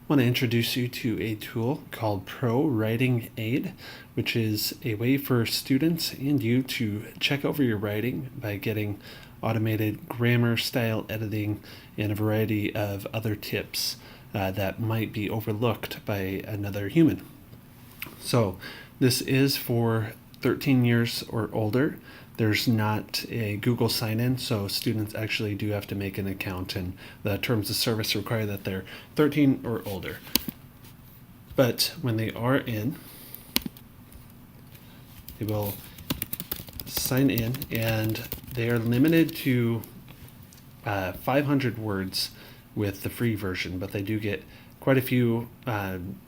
want to introduce you to a tool called Pro Writing Aid, which is a way for students and you to check over your writing by getting automated grammar, style editing, and a variety of other tips that might be overlooked by another human. So this is for 13 years or older. There's not a Google sign-in, so students actually do have to make an account, and the terms of service require that they're 13 or older. But when they are in, they will sign in, and they are limited to 500 words with the free version, but they do get quite a few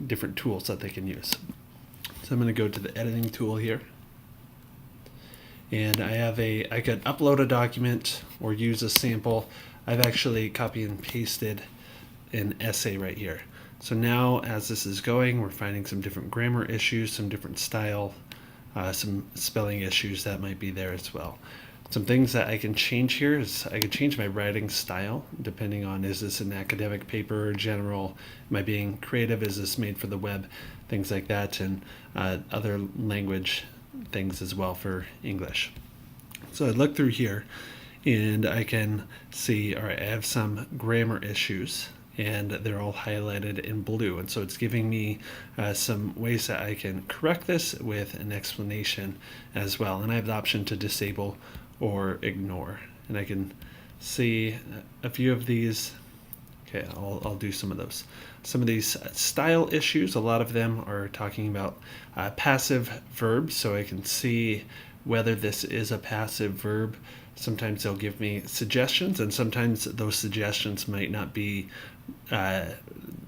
different tools that they can use. So I'm going to go to the editing tool here. And I could upload a document or use a sample. I've actually copy and pasted an essay right here. So now as this is going, we're finding some different grammar issues, some different style, some spelling issues that might be there as well. Some things that I can change here is I can change my writing style depending on, is this an academic paper, general, am I being creative, is this made for the web, things like that, and other language things as well for English. So I look through here and I can see, all right, I have some grammar issues and they're all highlighted in blue. And so it's giving me some ways that I can correct this with an explanation as well. And I have the option to disable or ignore. And I can see a few of these. Okay, I'll do some of those. Some of these style issues, a lot of them are talking about passive verbs, so I can see whether this is a passive verb. Sometimes they'll give me suggestions, and sometimes those suggestions might not be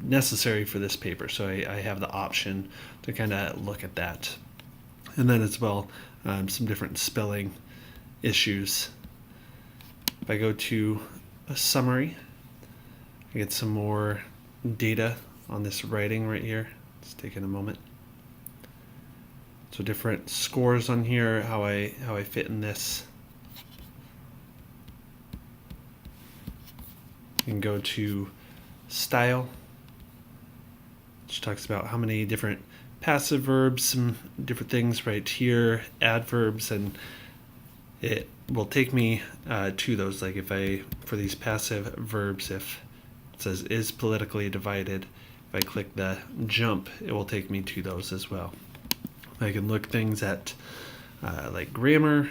necessary for this paper, so I have the option to kind of look at that. And then as well, some different spelling issues. If I go to a summary, I get some more data on this writing right here. It's taking a moment. So different scores on here, how I fit in this. You can go to style, which talks about how many different passive verbs, some different things right here, adverbs, and it will take me to those. Like for these passive verbs, if it says is politically divided, if I click the jump, it will take me to those as well. I can look things at like grammar.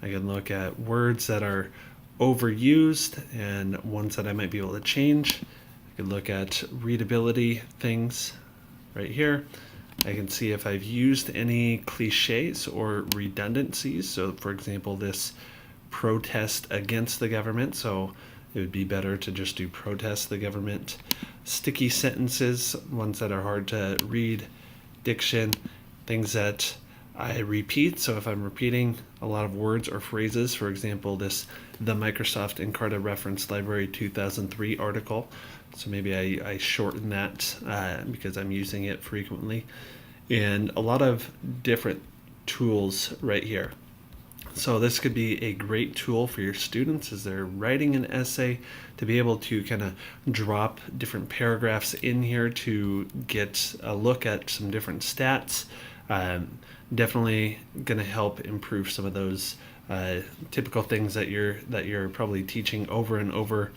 I can look at words that are overused and ones that I might be able to change. I can look at readability things right here. I can see if I've used any cliches or redundancies. So for example, this protest against the government. So it would be better to just do protest the government. Sticky sentences, ones that are hard to read. Diction, things that I repeat. So if I'm repeating a lot of words or phrases, for example, the Microsoft Encarta Reference Library 2003 article. So maybe I shorten that because I'm using it frequently. And a lot of different tools right here. So this could be a great tool for your students as they're writing an essay to be able to kind of drop different paragraphs in here to get a look at some different stats. Definitely going to help improve some of those typical things that you're probably teaching over and over,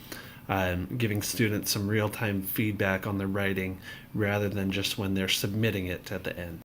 giving students some real-time feedback on their writing rather than just when they're submitting it at the end.